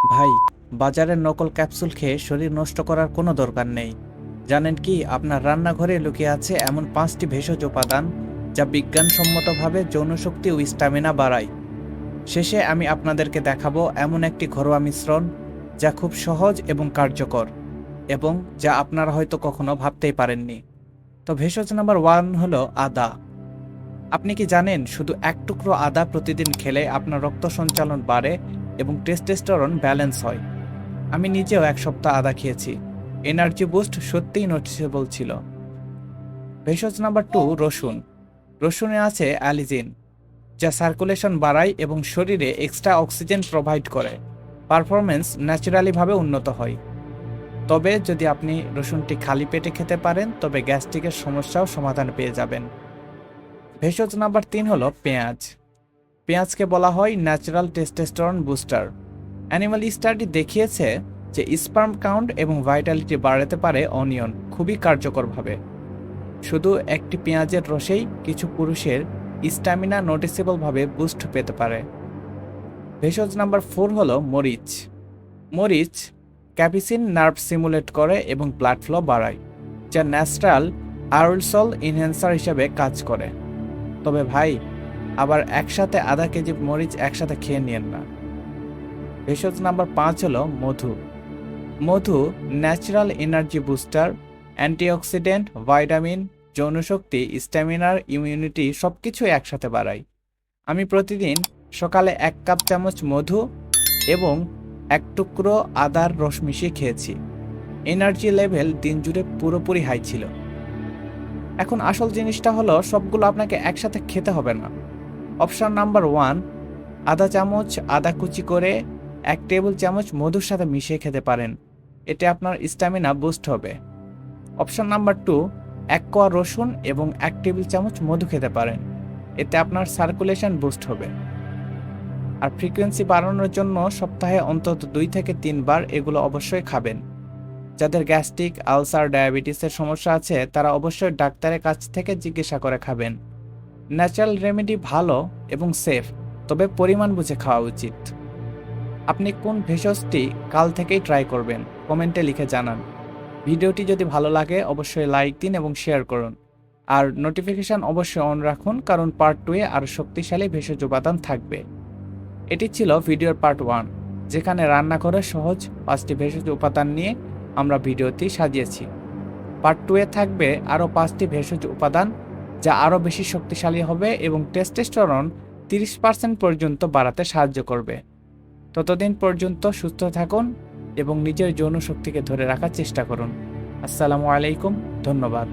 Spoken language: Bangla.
ভাই, বাজারের নকল ক্যাপসুল খেয়ে শরীর নষ্ট করার কোনো দরকার নেই। জানেন কি, আপনার রান্নাঘরে লুকিয়ে আছে এমন 5টি ভেষজ উপাদান যা বিজ্ঞানসম্মতভাবে যৌনশক্তি ও স্ট্যামিনা বাড়ায়। শেষে আমি আপনাদেরকে দেখাবো এমন একটি ঘরোয়া মিশ্রণ যা খুব সহজ এবং কার্যকর, এবং যা আপনারা হয়তো কখনো ভাবতেই পারেননি। তো ভেষজ নাম্বার 1 হলো আদা। আপনি কি জানেন, শুধু এক টুকরো আদা প্রতিদিন খেলে আপনার রক্ত সঞ্চালন বাড়ে এবং টেস্টোস্টেরন ব্যালেন্স হয়। আমি নিজেও 1 সপ্তাহ আদা খেয়েছি। এনার্জি বুস্ট সত্যিই নোটিসেবল ছিল। ভেষজ নাম্বার 2 রসুন। রসুনে আছে অ্যালিজিন, যা সার্কুলেশন বাড়ায় এবং শরীরে এক্সট্রা অক্সিজেন প্রোভাইড করে। পারফরমেন্স ন্যাচারালিভাবে উন্নত হয়। তবে যদি আপনি রসুনটি খালি পেটে খেতে পারেন তবে গ্যাস্ট্রিকের সমস্যাও সমাধান পেয়ে যাবেন। ভেষজ নাম্বার 3 হলো পেঁয়াজ। পেঁয়াজকে বলা হয় natural testosterone booster. Animal study দেখিয়েছে যে স্পার্ম কাউন্ট এবং ভাইটালিটি বাড়াতে পারে অনিয়ন খুবই কার্যকরভাবে। শুধু একটি পেঁয়াজের রসেই কিছু পুরুষের স্ট্যামিনা নোটিসেবলভাবে বুস্ট পেতে পারে। ভেষজ নাম্বার 4 হলো মরিচ। মরিচ ক্যাপিসিন নার্ভ সিমুলেট করে এবং ব্লাড ফ্লো বাড়ায়, যা ন্যাচারাল আরোলসল ইনহ্যান্সার হিসেবে কাজ করে। তবে ভাই, আবার একসাথে আধা কেজি মরিচ একসাথে খেয়ে নিয়েন না। ভেষজ নাম্বার 5 হলো মধু। মধু natural energy booster, antioxidant, vitamin, যৌনশক্তি, স্ট্যামিনার, ইমিউনিটি সবকিছুই একসাথে বাড়ায়। আমি প্রতিদিন সকালে 1 কাপ মধু এবং 1 টুকরো আদার রস মিশিয়ে খেয়েছি। এনার্জি লেভেল দিন জুড়ে পুরোপুরি হাই ছিল। এখন আসল জিনিসটা হলো, সবগুলো আপনাকে একসাথে খেতে হবে না। অপশন নাম্বার 1, আদা কুচি করে 1 টেবিল চামচ মধুর সাথে মিশিয়ে খেতে পারেন। এতে আপনার স্ট্যামিনা বুস্ট হবে। অপশন নাম্বার 2, 1 কোয়া রসুন এবং 1 টেবিল চামচ মধু খেতে পারেন। এতে আপনার সার্কুলেশন বুস্ট হবে। আর ফ্রিকোয়েন্সি বাড়ানোর জন্য সপ্তাহে অন্তত 2 থেকে 3 বার এগুলো অবশ্যই খাবেন। যাদের গ্যাস্ট্রিক, আলসার, ডায়াবেটিসের সমস্যা আছে তারা অবশ্যই ডাক্তারের কাছ থেকে জিজ্ঞাসা করে খাবেন। ন্যাচারাল রেমেডি ভালো এবং সেফ, তবে পরিমাণ বুঝে খাওয়া উচিত। আপনি কোন ভেষজটি কাল থেকেই ট্রাই করবেন কমেন্টে লিখে জানান। ভিডিওটি যদি ভালো লাগে অবশ্যই লাইক দিন এবং শেয়ার করুন। আর নোটিফিকেশন অবশ্যই অন রাখুন, কারণ পার্ট 2 এ আরও শক্তিশালী ভেষজ উপাদান থাকবে। এটি ছিল ভিডিওর পার্ট 1, যেখানে রান্নাঘরে সহজ 5টি ভেষজ উপাদান নিয়ে আমরা ভিডিওটি সাজিয়েছি। পার্ট 2 এ থাকবে আরও 5টি ভেষজ উপাদান যা আরও বেশি শক্তিশালী হবে এবং টেস্টোস্টেরন 30% পর্যন্ত বাড়াতে সাহায্য করবে। ততদিন পর্যন্ত সুস্থ থাকুন এবং নিজের যৌন শক্তিকে ধরে রাখার চেষ্টা করুন। আসসালামু আলাইকুম, ধন্যবাদ।